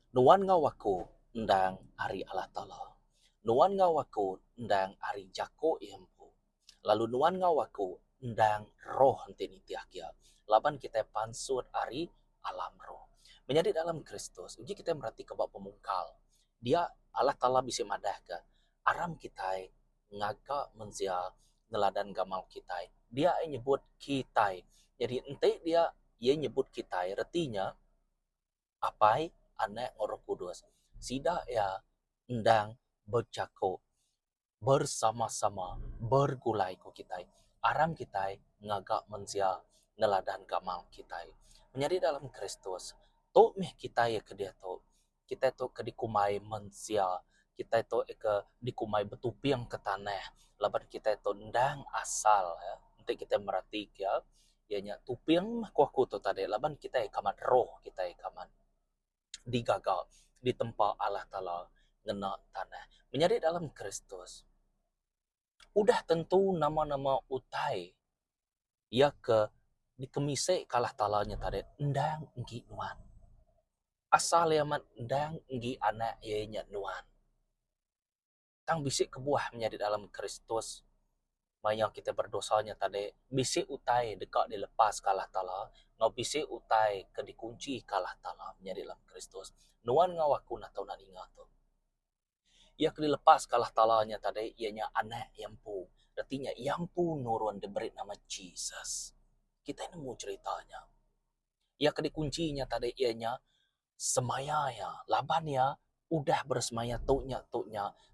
Nuan ngawaku ndang ari Allah Ta'ala. Nuan ngawaku ndang ari jako iempu. Lalu nuan ngawaku ndang roh henti nitiakia. Laban kita pansut ari alam roh. Menjadi dalam Kristus, uji kita merhati kebab pemungkal. Dia Allah Ta'ala bisa madah ke aram kita ngaga menzia ngeladan gamal kita. Dia nyebut kita. Jadi ente dia nyebut kita, artinya apai anak Roh Kudus. Sida ya endang bercako bersama-sama bergulai ko kita. Aram kita ngagak mensia neladan gamal kita. Menjadi dalam Kristus. To meh kita ya ke dia to. Kita to ke dikumai mensia. Kita to ke dikumai betupiang ke tanah. Laban kita to ndang asal ya. Nanti kita meratik ya. Ianya tupiang kuaku to tadi. Laban kita kaman roh kita kaman digagal di tempat Allah Ta'ala ngena tanah. Menjadi dalam Kristus. Udah tentu nama-nama utai. Ya ke dikemisai kalah talanya tadi. Ndang nggi nuan. Asal yaman ndang nggi anak ianya nuan. Tang bisik kebuah menjadi dalam Kristus. Maya kita berdosanya tadi. Bisik utai dekat dilepas kalah tala. Ngau bisik utai ke dikunci kalah tala menjadi dalam Kristus. Nuan ngawaku atau nak ingat tu. Ia dilepas kalah talanya tadi, ianya anak yampu. Artinya yampu nurun diberi nama Jesus. Kita nemu ceritanya. Ia dikuncinya tadi ianya semayanya, labannya udah bersemaya tuknya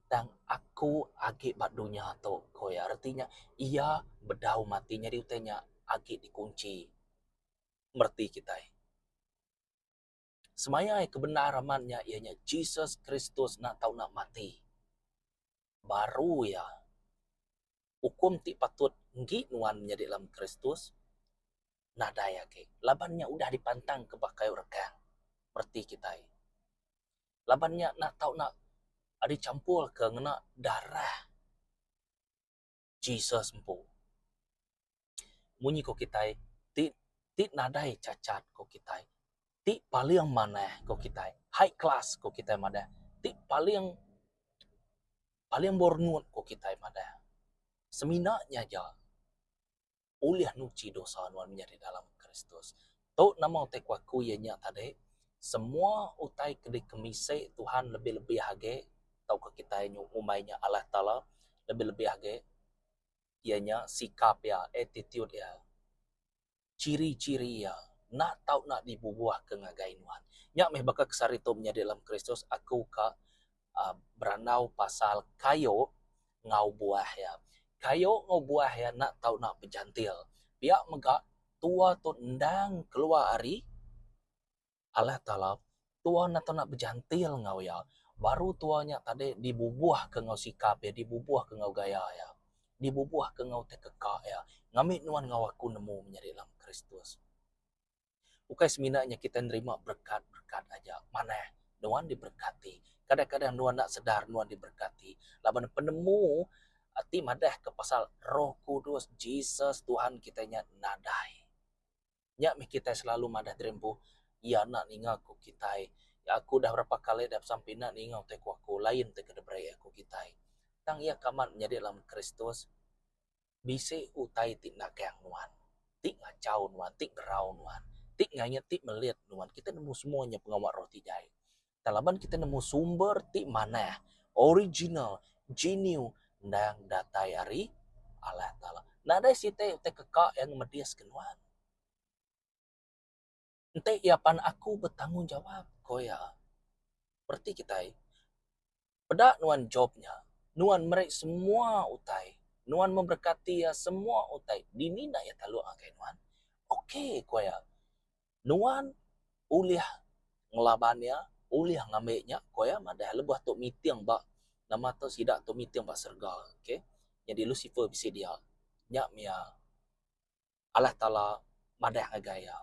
dan aku agi badunya tu koya. Artinya ia bedau matinya diutenya agi dikunci. Merti kita. Semaya kebenarannya ianya Jesus Kristus nak tahu nak mati. Baru ya hukum ti patut nggi nuan menjadi dalam Kristus nadaya ke labannya udah dipantang ke bakai rekang berti kita labannya nak tahu nak ada campur ke ngena darah Jesus empu munyi ko kita ti nadai cacat ko kita ti paling mana ko kita high class ko kita mada ti paling bornut ko kita mada seminanya aja uliah nuci dosa nuan menjadi dalam Kristus. To nama utai kuaku ianya tadi, semua utai kedi kemisai Tuhan lebih-lebih hage, tau ke kita nyu umainya Allah Ta'ala, lebih-lebih hage, ianya sikap ya, attitude ya, ciri-ciri ya, nak tau nak dibubuah ke ngagai nuan. Nyak meh baka kesarito menjadi dalam Kristus, aku ka beranau pasal kayo ngau buah ya. Kayo ngau buah ya nak tahu nak berjantil. Biak megak tua tu ndang keluar hari Allah Ta'ala tua nak tahu nak berjantil ngau ya. Baru tuanya tadi dibubuah ke ngau sikap ya, dibubuah ke ngau gaya ya. Dibubuah ke ngau tekeka ya. Ngamit nuan ngau aku nemu menjadi dalam Kristus. Bukan seminanya kita nerima berkat-berkat aja. Mana nuan diberkati. Kadang-kadang nuan nak sedar nuan diberkati. Laban penemu hati madah ke pasal Roh Kudus Jesus Tuhan kitanya nadai. Nyak mi kita selalu madah terempu. Ya nak ninga ku kita. Ya aku dah berapa kali dah sampai nak ninga te ku aku lain te kedebrai aku kita. Tang ia kaman menjadi dalam Kristus. Bisi utai tik nak kang nuan. Tik ngacau nuan, tik gerau nuan. Tik nganya tik melihat nuan. Kita nemu semuanya pengawal roti jai. Talaban kita nemu sumber tik mana. Original, genuine, dan datai ari Allah Ta'ala. Nada si te kekak yang medias kenuan. Ente iapan aku bertanggung jawab koya. Berarti kita pedak nuan jobnya. Nuan mereka semua utai. Nuan memberkati ya semua utai. Dinina ya talu akai nuan. Okey koya. Nuan uliah ngelabannya, uliah ngameknya koya madah lebuh tok meeting ba nama tu sidak tu meeting ba serga. Okey. Jadi Lucifer bisi dia. Nyak mia Allah Ta'ala madah ngagaya.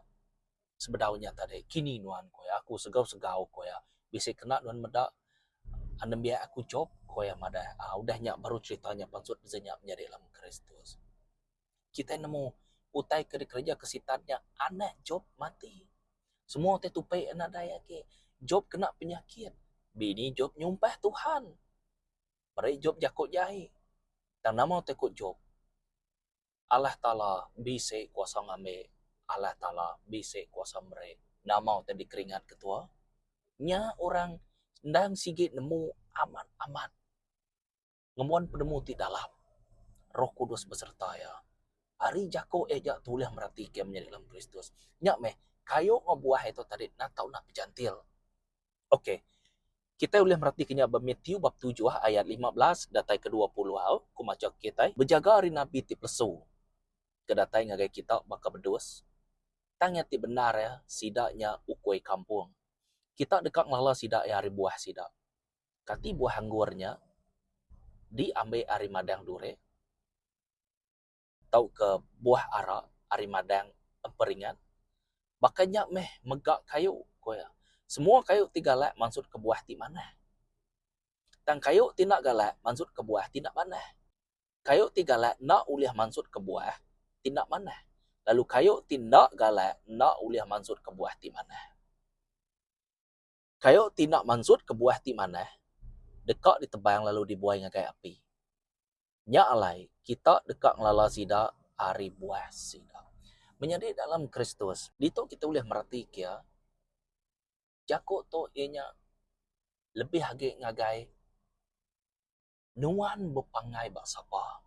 Sebedaunya tadi kini nuan koya aku segau-segau koya. Bisi kena nuan medak anda biar aku job koya madah. Udah nyak baru ceritanya pansut bisa menjadi dalam Kristus. Kita nemu utai kerja kesitannya anak job mati. Semua te tupai anak daya ke. Job kena penyakit. Bini Job nyumpah Tuhan. Mereka Job jakut jahit. Dan nama tekut Job. Allah Ta'ala bisa kuasa ngambil. Allah Ta'ala bisa kuasa mereka. Nama tadi keringat ketua. Nya orang ndang sigit nemu aman-aman. Ngemuan penemu di dalam. Roh Kudus beserta ya. Hari jako ejak tulis merhatikan menjadi dalam Kristus. Nyak meh, kayo ngebuah itu tadi nak tahu nak pejantil. Oke. Kita boleh merhatikannya Matthew bab 7 ayat 15 datai ke-20 ku maca kita berjaga hari nabi ti plesu. Kedatai ngagai kita baka berdos. Tanya ti benar ya sidaknya ukui kampung. Kita dekat ngelala sidak ya hari buah sidak. Kati buah anggurnya diambil hari madang dure. Tau ke buah ara hari madang emperingan. Makanya meh megak kayu koya. Semua kayu tiga galak maksud ke buah ti mana. Dan kayu tindak galak maksud ke buah tindak mana. Kayu ti galak nak uliah maksud ke buah tindak mana. Lalu kayu tindak galak nak uliah maksud ke buah ti mana. Kayu tindak maksud ke buah ti mana. Dekat ditebang lalu dibuai ngagai api. Nya alai kita dekat ngelala sida hari buah sida. Menjadi dalam Kristus. Dito kita boleh merhati ya. Jako to ianya lebih hagi ngagai nuan bepangai bak sapa.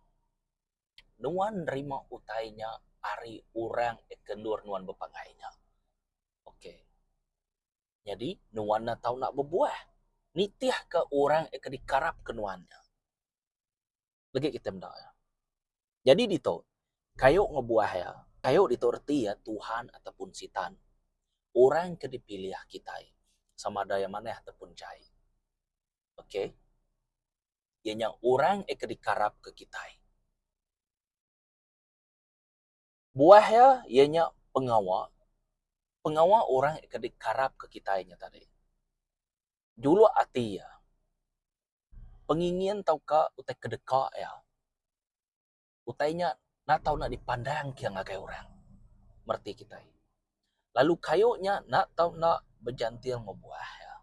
Nuan nerima utainya hari orang ekendur nuan bepangainya. Okey. Jadi nuan na tahu nak berbuah. Nitiah ke orang akan dikarap ke nuannya. Lagi kita mendak ya. Jadi dito kayu ngebuah ya. Kayu dito erti ya Tuhan ataupun sitan. Orang ke dipilih kita sama ada yang mana ataupun cai. Okey. Ianya orang akan dikarap ke kita. Buah ya ianya pengawal. Pengawal orang akan dikarap ke kita tadi. Dulu hati ya. Pengingin tau ka utai kedekak ya. Utainya nak tahu nak dipandang kia ngagai orang. Merti kita. Lalu kayunya nak tahu nak berjantil ngebuah ya.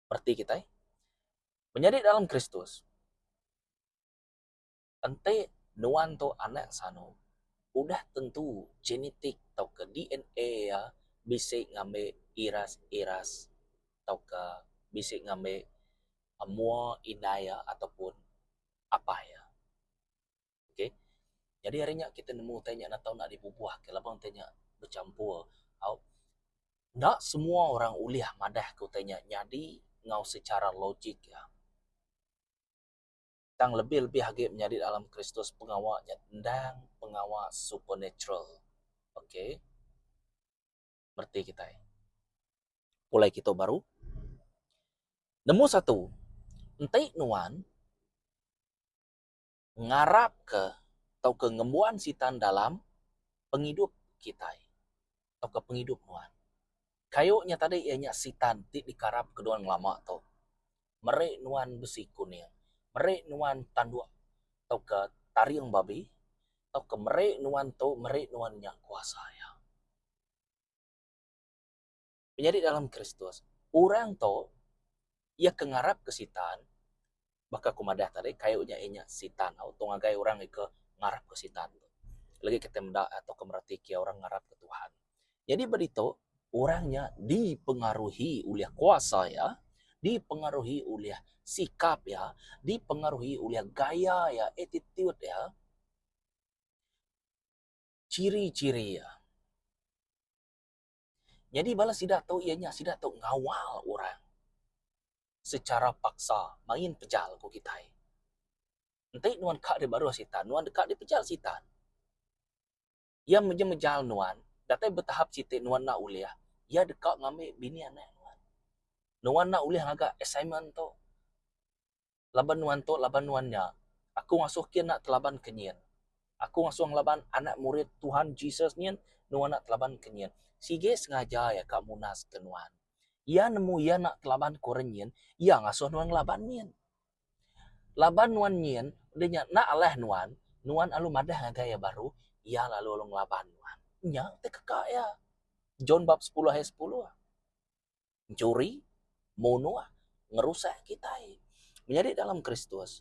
Merti kita. Menjadi dalam Kristus. Ente nuan to anak sano. Udah tentu genetik tau ke DNA ya. Bisa ngambil iras-iras. Tau ke bisa ngambil amua inaya ataupun apa ya. Okey. Jadi harinya kita nemu tanya nak tahu nak dibubuh ke labang tanya bercampur. Nak semua orang uliah madah kau tanya jadi ngau secara logik ya. Tang lebih-lebih hagi menjadi dalam Kristus pengawalnya dan pengawal supernatural. Okey. Berarti kita. Mulai kita baru. Nemu satu. Entai nuan ngarap ke atau ke ngembuan sitan dalam penghidup kita. Atau ke penghidup nuan. Kayunya tadi ianya sitan ti dikarap kedua lama tu. Merek nuan besi kuning. Merek nuan tanduk atau ke taring babi. Atau ke merek nuan tu merek nuan yang kuasa ya. Menjadi dalam Kristus. Orang tu ia kengarap ke sitan. Baka kumadah tadi kayunya ianya sitan. Atau ngagai orang ke ngarap ke sitan. Lagi kita mendak atau kemerhati kia orang ngarap ke Tuhan. Jadi berito orangnya dipengaruhi oleh kuasa ya. Dipengaruhi oleh sikap ya. Dipengaruhi oleh gaya ya. Attitude ya. Ciri-ciri ya. Jadi balas tidak tahu ianya tidak tahu ngawal orang. Secara paksa main pejal ku kita. Nanti nuan kak dia baru sitan. Nuan dekat dia pejal sitan. Ia menjal nuan. Datai bertahap sitik nuan nak uliah. Ia dekat ngambil bini anak nuan. Nuan nak uliah agak assignment tu. Laban nuan tu, laban nuannya. Aku ngasukin nak telaban kenyan. Aku ngasuh laban anak murid Tuhan Jesus nyen. Nuan nak telaban kenyan. Sige sengaja ya kak munas ke nuan. Ia nemu ia nak telaban koren nyen. Ia ngasuh nuan laban nyen. Laban nuan nyen. Dia nak alah nuan. Nuan alu madah gaya baru. Ia lalu laban nuan. Nya, te kakak ya. John bab 10 ayat 10. Mencuri, bunuh, ngerusak kita. Menjadi dalam Kristus,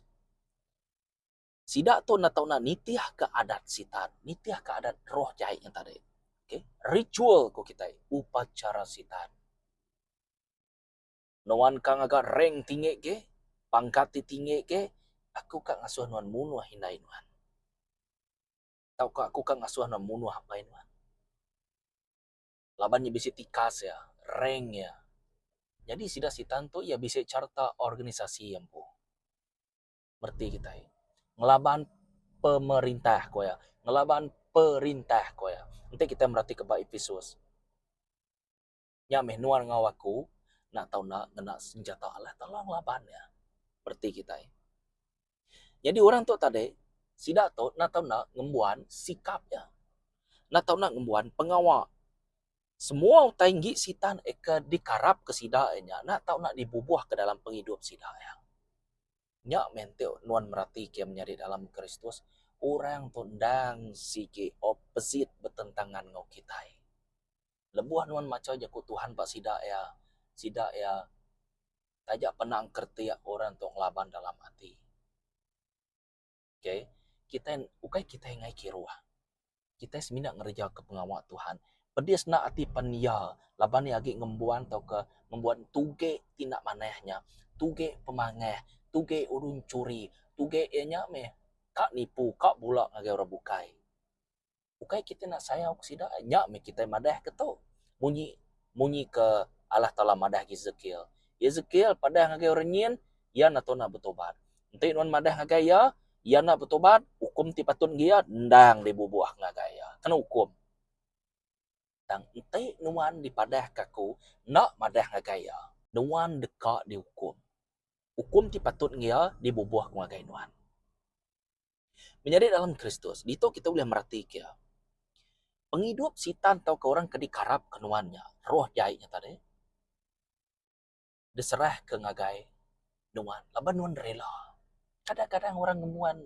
sidak tu na tahu na nitiah ke adat sitan, nitiah ke adat roh jahat yang tadi. Okay? Ritual ko kita, upacara sitan. Nuan kang agak reng tinggi ke, pangkat tinggi ke, aku kak ngasuh nuan munuh hindai nuan. Tahu kak aku kak ngasuh nuan munuh apa nuan. Labannya bisa tikas ya, reng ya. Jadi sida sitan tu ya bisa carta organisasi yang pu. Merti kita ngelaban pemerintah ko ya, ngelaban perintah ko ya. Nanti kita merati ke bab Efesus. Nya meh nuan ngawaku nak tahu nak ngena senjata Allah tolong laban ya. Merti kita. Jadi orang tu tadi sida tu nak tahu nak ngembuan sikap ya. Nak tahu nak ngembuan pengawal. Semua tinggi sitan eka dikarap ke sida nya. Nak tahu nak dibubuh ke dalam penghidup sida ya. Nya menteu nuan merati kia menjadi dalam Kristus orang tu ndang siki opposite bertentangan ngau kita. Lebuah nuan macam jaku Tuhan pak sida ya tajak pernah kerti orang tu ngelaban dalam hati. Okay? Kita ngai kiruah. Kita seminat ngerja ke pengawal Tuhan. Pedis nak hati pania, laban ni agi ngembuan atau ke membuat tuge tindak manehnya, tuge pemangeh, tuge urun curi, tuge ianya meh kak nipu, kak bulak ngage orang bukai. Bukai kita nak sayang sida nya meh kita madah ke tu. Munyi ke Allah Taala madah Ezekiel. Ezekiel pada ngage orang nyin, ya na nak bertobat. Nanti nuan madah ngage ya nak bertobat, hukum ti patun dia ndang dibubuah ngagaya. Kena hukum. Tang ente nuan dipadah kaku nak madah ngagaya. Nuan dekat dihukum. Hukum ti patut dia dibubuah ngagaya nuan. Menjadi dalam Kristus, dito kita boleh merhati kia. Penghidup sitan atau ke orang kedikarap kenuannya, roh jahitnya tadi. Diserah ke ngagai nuan, laban nuan rela. Kadang-kadang orang ngemuan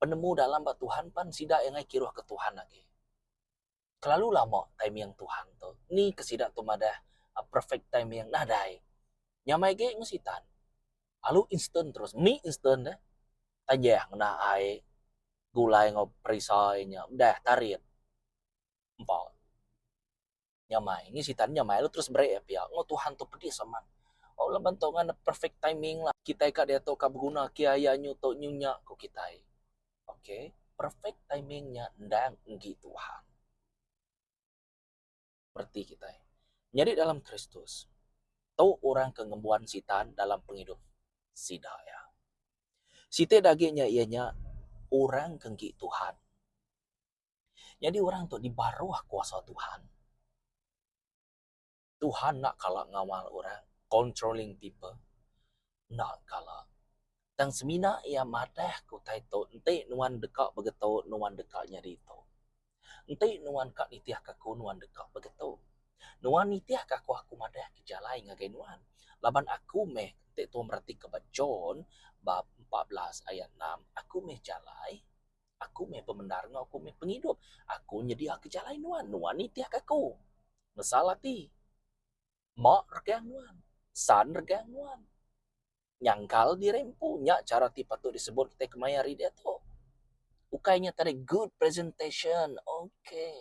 penemu dalam bak Tuhan pan sida yang ngai kiruh ke Tuhan lagi. Terlalu lama time yang Tuhan tu. Ni kesidak tu madah perfect time yang nadai. Nyamai ge ngesitan. Lalu instant terus. Mi instant deh. Tajah ngena ai. Gulai ngau perisainya. Dah tarik. Empal. Nyamai. Ngesitan nyamai. Lalu terus break ya. Ngau Tuhan tu pedih sama. Oh lah bantongan perfect timing lah. Kita ikat dia tu kabguna kiaya nyuto nyunya ko kita. Okay. Perfect timingnya ndang nggi Tuhan. Berarti kita. Jadi dalam Kristus. Tahu orang kengembuan sitan dalam penghidup sida ya. Sita dagingnya ianya orang kenggi Tuhan. Jadi orang tu dibaruh kuasa Tuhan. Tuhan nak kalah ngawal orang, controlling people. Nak kalah. Dan semina ia madah ku taito, ente nuan dekat begitu, nuan dekatnya itu. Ente nuan kak nitiah kaku nuan dekat begitu. Nuan nitiah kaku aku madah kejalai ngagai nuan. Laban aku meh, ente tu merhati ke John bab 14 ayat 6. Aku meh jalai, aku meh pemendar aku meh penghidup. Aku nyedia kejalai nuan, nuan nitiah kaku. Masalah ti. Mak regang nuan, san regang nuan. Nyangkal dirempu, nyak cara ti patut disebut kita kemayari dia tu. Ukainya tadi good presentation, okay.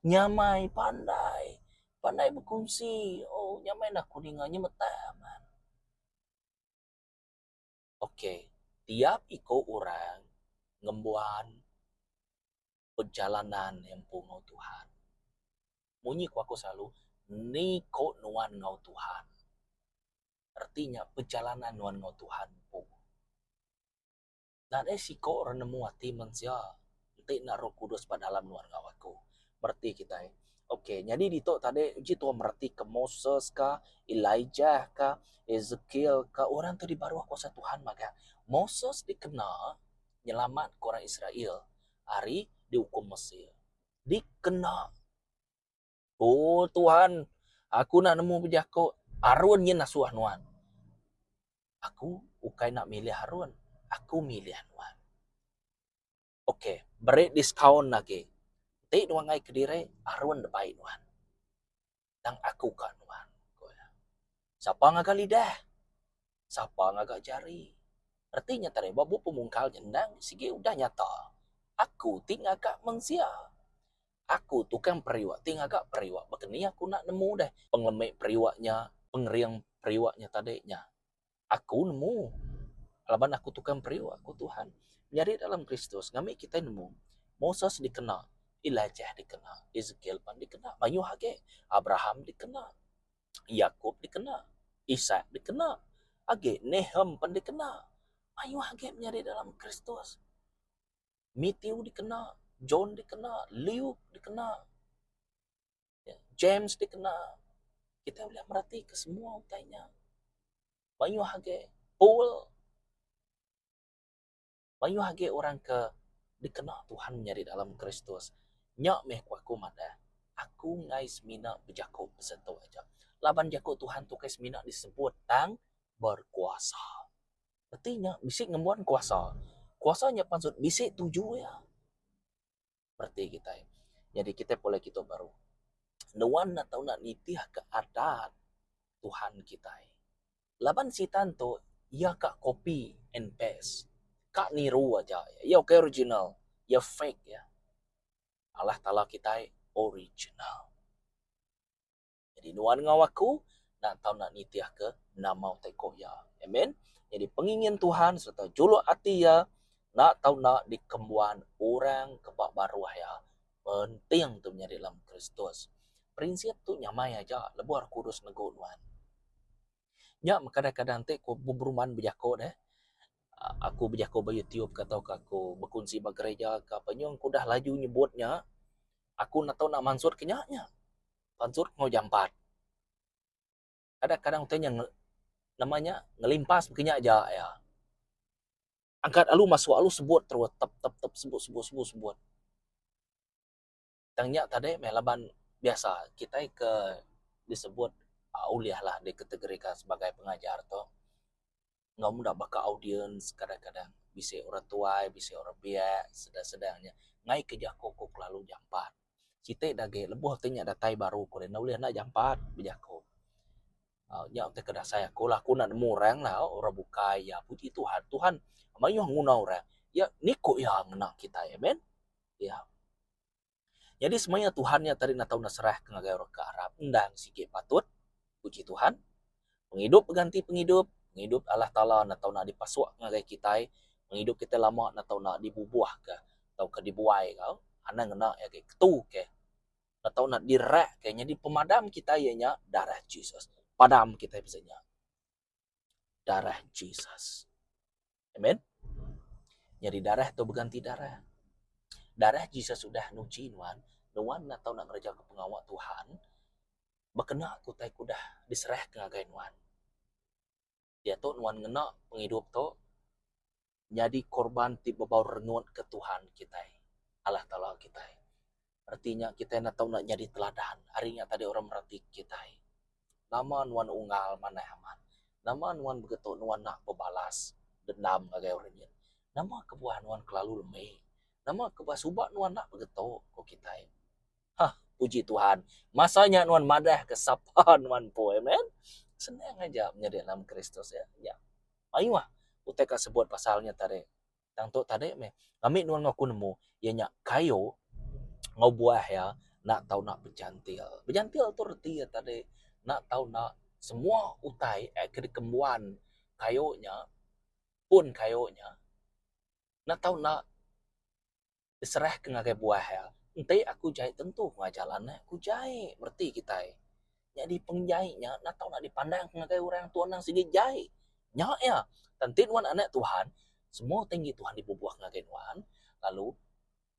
Nyamai pandai, pandai berkongsi. Oh, nyamai nak kuningannya metaman. Okay, tiap iko orang ngembuan perjalanan yang ngau Tuhan. Munyi ku aku selalu, ni ko nuan ngau Tuhan. Artinya perjalanan nuan ngau Tuhan po. Dan siko orang nemu hati manusia. Nanti nak Roh Kudus pada dalam nuan ngau aku. Berarti kita. Okey, jadi dito tadi uji tu merti ke Moses ka, Elijah ka, Ezekiel ka, orang tu di bawah kuasa Tuhan maka Moses dikenal nyelamat ke orang Israel. Hari dihukum Mesir. Dikenal. Oh Tuhan, aku nak nemu berjako Harun nya nasuah nuan. Aku ukai nak milih Harun. Aku milih nuan. Okey, beri diskaun lagi. Tik nuan ngai kediri Harun debai nuan. Dan aku kan nuan. Siapa ngagak lidah? Siapa ngagak jari? Artinya tadi babu pemungkal jendang, sige udah nyata. Aku tinggal kak mengsia. Aku tukang periwak, tinggal kak periwak. Begini aku nak nemu deh. Penglemik periwaknya, pengeriang periwaknya tadinya. Aku nemu. Alaban aku tukang periwak, aku Tuhan. Nyari dalam Kristus, ngami kita nemu. Moses dikena, Elijah dikena, Ezekiel pan dikena, Mayu hage, Abraham dikena, Yakub dikena, Ishak dikena, age Nehem pan dikena. Mayu hage nyari dalam Kristus. Matthew dikena, John dikena, Luke dikena, James dikena. Kita boleh merhati ke semua utainya. Mayu hage Paul, Mayu hage orang ke dikena Tuhan nyari dalam Kristus. Nyak meh kuaku mana. Aku ngais mina berjaku beserta aja. Laban jaku Tuhan tu kais mina disebut tang berkuasa. Artinya bisik ngembuan kuasa. Kuasanya pansut bisik tuju ya. Berarti kita. Jadi kita boleh kita baru. Nuan atau nak nitih ke adat Tuhan kita. Laban si tanto ia kak copy and paste. Kak niru aja. Ya oke original. Ya fake ya. Allah Ta'ala kita original. Jadi nuan ngawaku, nak tahu nak nitiah ke nama teko ya. Amen. Jadi pengingin Tuhan serta julu hati ya, nak tahu nak dikembuan orang kebak baru ya. Penting tu menjadi dalam Kristus. Prinsip tu nyamai aja, lebuar kudus nego nuan. Ya, kadang-kadang te ko bubruman bejako deh. Aku bejako ba YouTube atau aku berkunci ba gereja ke apa nyong aku dah laju nyebutnya. Aku nak tahu nak mansur kenyaknya. Mansur mau jampat. Kadang-kadang tanya namanya ngelimpas begini aja ya. Angkat alu masuk alu sebut terus tep sebut. Tanya tadi melaban biasa kita ke disebut uliah lah dikategorikan sebagai pengajar toh. Nggak mudah baka audiens kadang-kadang bisa orang tua, bisa orang biak, sedang-sedangnya ngai kerja kokok lalu jampat. Kita dage lebuh tanya datai baru ko na uliah na jampat bijako. Nya te kada saya ko lah ku nak nemu orang lah orang bukai ya puji Tuhan. Tuhan mayu nguna orang. Ya niko ya ngena kita ya men. Ya. Jadi semuanya Tuhannya tadi nak tahu nasrah ke ngagai orang ke Arab. Ndang sikit patut. Puji Tuhan. Penghidup ganti penghidup. Penghidup Allah Ta'ala nak tahu nak dipasuak ngagai kita. Penghidup kita lama nak tahu nak dibubuah ke. Tahu ke dibuai kau. Ana ngena ya ke ketu ke. Nak tahu nak direk ke. Jadi pemadam kita ianya darah Jesus. Padam kita biasanya. Darah Jesus. Amen. Jadi darah itu berganti darah. Darah Jesus sudah nuci nuan. Nuan nak tahu nak kerja ke pengawal Tuhan. Berkena aku tak kudah diserah ke ngagai nuan. Dia tu nuan ngena penghidup tu. Jadi korban tiba bau renut ke Tuhan kita. Allah Ta'ala kita. Artinya kita nak tahu nak jadi teladan. Harinya tadi orang merhati kita. Nama nuan unggal mana aman. Nama nuan begitu nuan nak berbalas dendam ngagai orangnya. Nama kebuah nuan kelalu lemah. Nama kebuah subak nuan nak begitu kok kita. Hah, puji Tuhan. Masanya nuan madah kesapa nuan po, amen. Senang aja menjadi dalam Kristus ya. Ya. Ayo ah, uteka sebut pasalnya tadi. Tangto tadi me. Kami nuan ngaku nemu ianya kayo ngau buah ya, nak tahu nak berjantil. Berjantil tu reti ya tadi. Nak tahu nak semua utai kedikembuan kayonya pun kayonya. Nak tahu nak diserah ke ngagai buah ya. Entai aku jahit tentu ngajalannya aku jahit berarti kita. Jadi pengjahitnya nak tahu nak dipandang ke ngagai orang tuan nang sige jahit. Nyak ya. Tantin wan anak Tuhan semua tinggi Tuhan dibubuh ngagai nuan lalu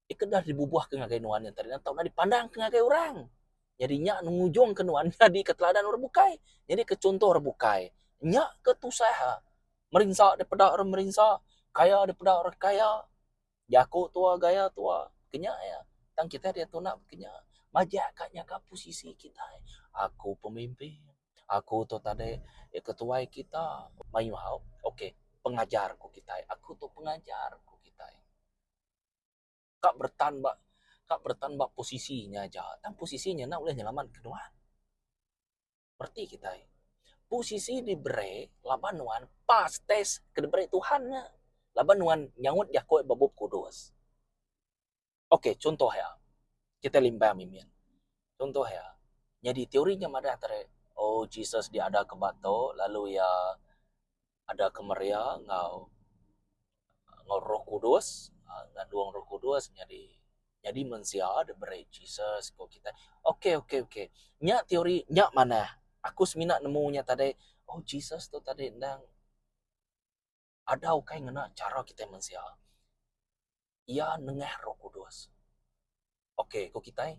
ikedah dibubuh ke ngagai nuan yang tadi nak tahu nak dipandang ke ngagai orang. Jadi nyak nungujung ke nuan jadi keteladan orang bukai. Jadi ke contoh orang bukai. Nyak ke tusaha. Merinsak daripada orang merinsak. Kaya daripada orang kaya. Jago tua gaya tua. Kenyak ya. Tang kita dia tu nak kenyak. Majak katnya ke posisi kita. Aku pemimpin. Aku tu tadi ketua kita. Mayu hau. Okey. Pengajar ku kita. Aku tu pengajar ku kita. Kak bertambah posisinya aja. Dan posisinya nak boleh nyelaman kedua. Berarti kita. posisi diberi laban nuan pas tes kediberi Tuhan nya. Laban nuan nyawut Jako babub kudus. Oke, contoh ya. Kita limbah mimin. Contoh ya. Jadi teorinya ada tare, oh Jesus dia ada ke bato, lalu ya ada ke Maria ngau Roh Kudus, ngaduang Roh Kudus jadi mensia diberi Jesus kok kita. Oke. Nya teori nya mana? Aku semina nemunya tadi, oh Jesus tuh tadi ndang ada kai ngena cara kita mensia. Ia nengah Roh Kudus. Oke, kok kita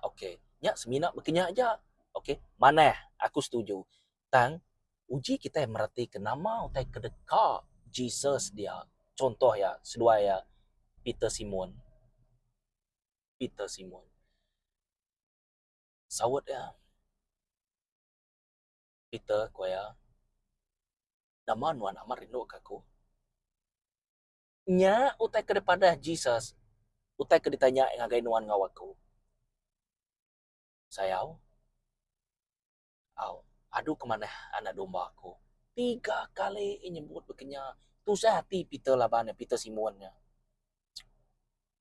oke. Nya semina bekenya aja. Oke, mana? Aku setuju. Tang uji kita merhati kenama utai kedeka Jesus dia. Contoh ya, sedua ya, Peter Simon. Sawat ya. Peter ko ya. Nama nuan amar rindu kaku. Nya utai kedepada Jesus. Utai keditanya ngagai nuan ngawaku. Sayau. Aduh kemana anak domba aku. 3 kali nyebut bekenya. Tu hati Peter labana, Peter Simonnya.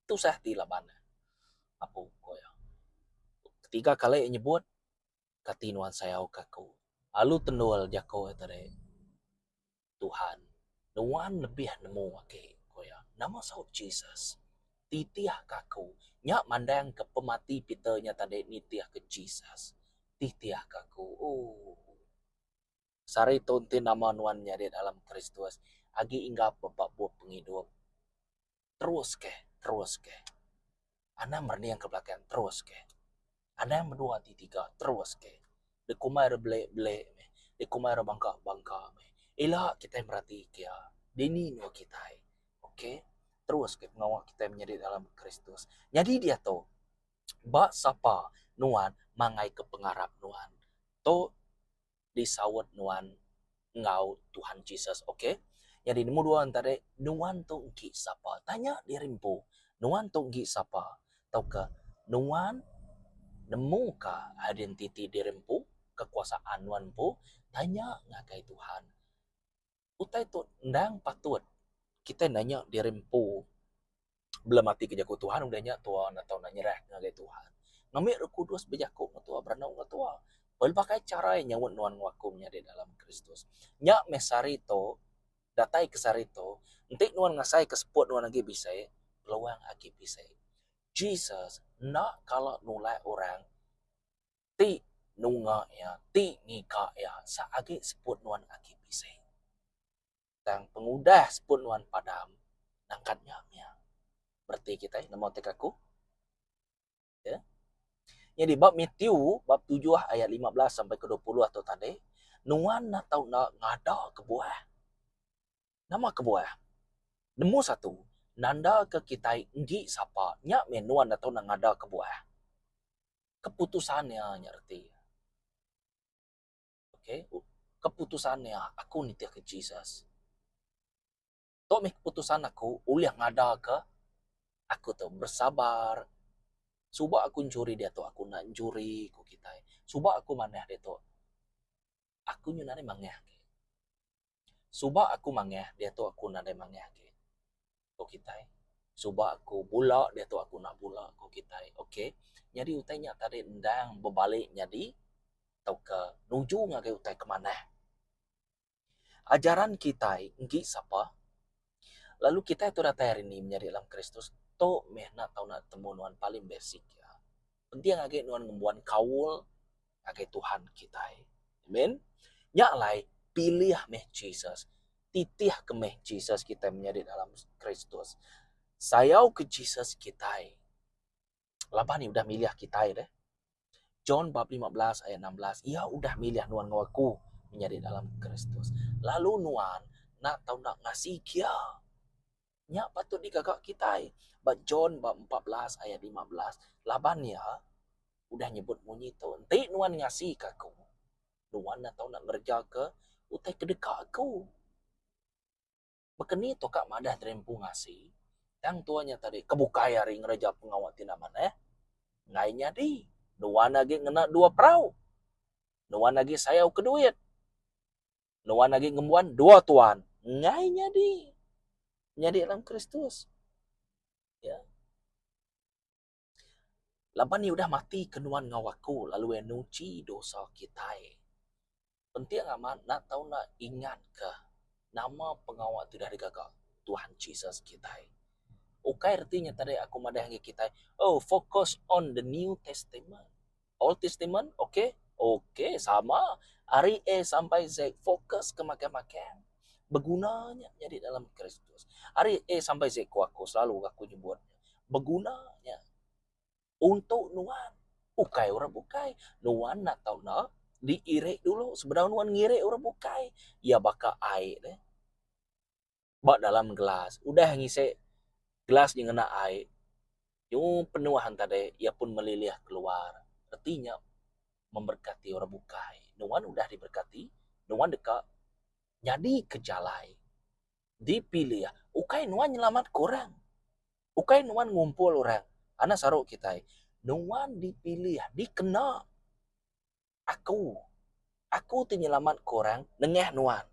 Tu hati labana. Apa ko ya. 3 kali nyebut katinuan sayau kaku. Lalu tendul jako tadi. Tuhan. Nuan lebih nemu ke koya. Nama saut Jesus. Titiah kaku. Nyak mandang ke pemati Peternya tadi nitiah ke Jesus. Titiah kaku. Oh. Sari tonti nama nuannya di dalam Kristus. Agi inggap bapak buat penghidup. Terus ke. Anda merni yang ke belakang. Terus ke. Anda yang berdua tiga. Terus ke. Dekumai ble. Dekumai bangka. Ila kita merhati kia. Dini no kita. Oke. Terus ke pengawal kita menjadi dalam Kristus. Jadi dia to. Bak sapa nuan mangai ke pengarap nuan. To disawat nuan ngau Tuhan Jesus. Oke. Jadi nemu dua antara nuan to ngki sapa. Tanya di rimpu. Nuan to ngki sapa. Tau ke nuan nemu ka identiti di rimpu. Kekuasaan nuan pu. Tanya ngakai Tuhan. Utai tu ndang patut kita nanya di rimpu belum mati kejaku Tuhan udahnya Tuhan atau nanyerah ngagai Tuhan ngambil Roh Kudus bejaku ngatua berenau ngatua berbagai cara yang nyawut nuan wakumnya di dalam Kristus nyak mesarito datai kesarito entik nuan ngasai keseput nuan lagi bisa peluang lagi bisa Jesus nak kalau nulai orang ti nunga ya ti ngika ya saagi seput nuan lagi bisa dan pengudah sepun nuan padam nangkatnya berarti kita nama tekaku ya jadi bab Matthew bab 7 ayat 15 sampai ke 20 atau tadi nuan na tau na ngada kebuah nama kebuah nemu satu nanda ke kita nggi sapa nya menuan na tau na ngada kebuah keputusannya nyerti oke keputusannya aku nitia ke Jesus to me keputusan aku uliah ngada ke aku tuh bersabar. Suba aku curi dia tuh aku nak curi ku kita. Suba aku maneh dia tuh. Aku nyunane mangeh. Suba aku mangeh dia tuh aku nade mangeh ku kita. Suba aku bula dia tuh aku nak bula ku kita. Oke. Jadi utainya tadi endang berbalik jadi tau ke nuju ngagai utai kemana. Ajaran kita nggi sapa lalu kita itu data hari ini menjadi dalam Kristus to mehna tau nak temu nuan paling basic ya. Penting agak nuan ngembuan kaul agak Tuhan kita. Amen. Nyak lai pilih meh Jesus. Titih ke meh Jesus kita menjadi dalam Kristus. Sayau ke Jesus kita. Lapan ni udah milih kita deh. John bab 15 ayat 16. Ia udah milih nuan ngawaku menjadi dalam Kristus. Lalu nuan nak tau nak ngasih kia. Nya patut digagak kita. But John bab 14 ayat 15. Laban ya udah nyebut bunyi tu. Nanti nuan ngasih ke aku. Nuan atau nak kerja ke utai kedekak aku. Bekeni tu kak madah terempu ngasih. Yang tuanya tadi kebukai hari ngereja pengawat tidak mana ngainya di. Nuan lagi ngena 2 perahu. Nuan lagi sayau ke duit. Nuan lagi ngembuan dua tuan. Ngai nyadi dalam Kristus. Ya. Laban ni udah mati kenuan ngawaku lalu nuci dosa kita. Penting amat nak tahu nak ingat ke nama pengawal tu dari gagak Tuhan Jesus kita. Okay, artinya tadi aku madah kita. Oh, focus on the New Testament. Old Testament, okay? Okay, sama. Hari A sampai Z, fokus ke makan-makan. Bergunanya jadi dalam Kristus. Hari A sampai Z, aku selalu aku nyebutnya. Bergunanya untuk nuan. Ukai orang bukai. Nuan nak tahu nak diirek dulu. Sebenarnya nuan ngirek orang bukai. Ya bakal air deh. Bak dalam gelas. Udah ngisi gelas yang kena air. Yung penuahan tadi, ia pun melilih keluar. Artinya, memberkati orang bukai. Nuan udah diberkati, nuan dekat, jadi kejalai. Dipilih ya. Ukai nuan nyelamat korang. Ukai nuan ngumpul orang. Anak saruk kita. Nuan dipilih ya, dikena. Aku tu nyelamat korang, nengah nuan.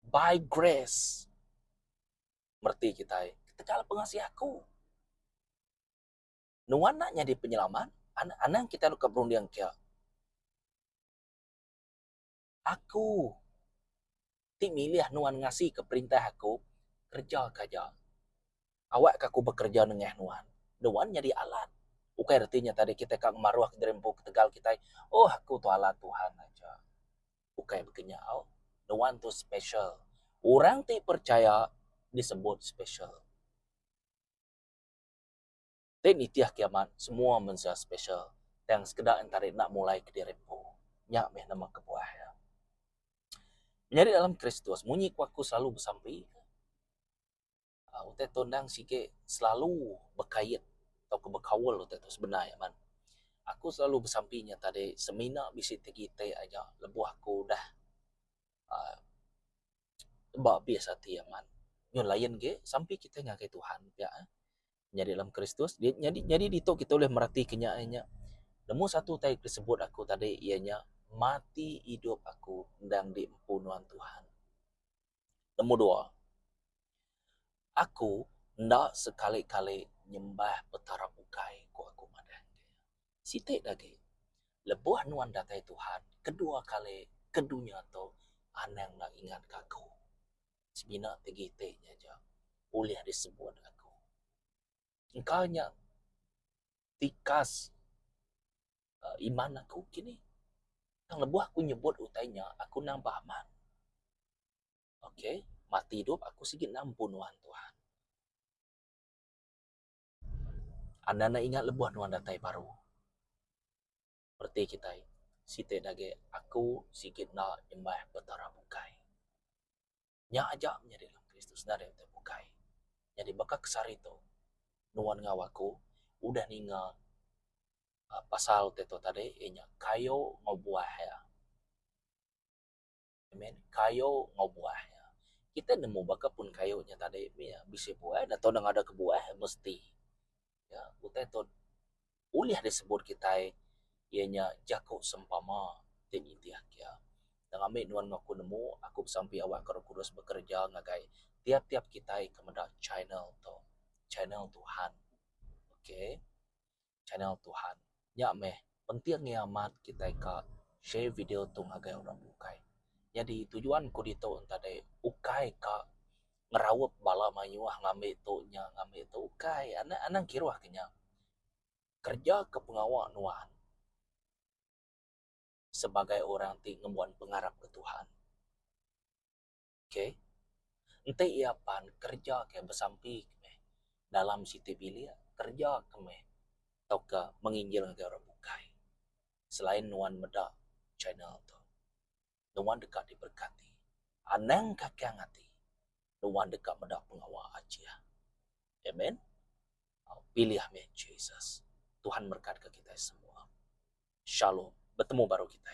By grace. Merti kita. Kita pengasih aku. Nuan nak jadi penyelamat, anak kita luka berundiang kia. Aku ti milih nuan ngasih ke perintah aku kerja kaja. Awak aku bekerja dengan nuan. Nuan jadi alat. Bukan artinya tadi kita kak maruah ke derempu ke Tegal kita. Oh aku tu alat Tuhan aja. Bukan begini. Oh, nuan tu special. Orang ti percaya disebut special. Dan itiah kiamat semua menjadi special. Yang sekedar antara nak mulai ke derempu. Nyak meh nama kebuah ya. Menjadi dalam Kristus, munyi aku selalu bersampai. Utai tondang sikit selalu berkait atau kebekawal utai tu sebenarnya man. Aku selalu bersampinya tadi semina bisi kita aja lebuh aku dah bak biasa ti man. Nyon lain ge sampai kita ngakai Tuhan ya. Jadi dalam Kristus jadi dito kita boleh merhati kenyanya. Nemu satu tai disebut aku tadi ianya mati hidup aku ndang di empunuan Tuhan. Nemu dua. Aku ndak sekali-kali nyembah petara ukai ku aku madang. Sitik lagi. Lebuh nuan datai Tuhan. Kedua kali kedunya tu anang nak ingat kaku. Semina tegite-nya aja. Boleh disebut aku. Engkaunya tikas iman aku kini. Yang lebuh aku nyebut utainya aku nambah aman. Okay? Mati hidup aku sikit nampunuan Tuhan. Anda nak ingat lebuh nuan datai baru. Seperti kita sitik lagi aku sikit nak nyembah betara bukai. Nya aja menjadi dalam Kristus dari yang terbukai. Jadi bakal kesar itu nuan ngawaku udah ninga pasal teto tadi inya kayo ngobuah ya. Amen. Kayo ngobuah ya. Kita nemu bakal pun kayonya tadi ya bisa buah atau nang ada kebuah mesti. Ya, utai tu uliah disebut kita ianya jako sempama dan itiak ya. Dan ambil nuan ngaku nemu, aku sampai awak Roh Kudus bekerja ngagai tiap-tiap kita kepada channel tu. Channel Tuhan. Okay? Channel Tuhan. Ya meh, pentingnya amat kita share video tu ngagai orang bukai. Jadi tujuan ku dito tadi ukai ka ngerawap bala mayuah ngambil tu nya ngambil tu ukai. Anak kiruah kenya. Kerja ke pengawal nuan sebagai orang ti ngembuan pengarap ke Tuhan. Okay? Ente iapan kerja ke bersampi kemeh dalam siti bilia kerja kemeh atau ke menginjil ke orang bukai. Selain nuan medak channel tu, nuan dekat diberkati. Anang kakang hati, nuan dekat medak pengawal aja. Amen. Pilih me Jesus. Tuhan berkat ke kita semua. Shalom. Bertemu baru kita.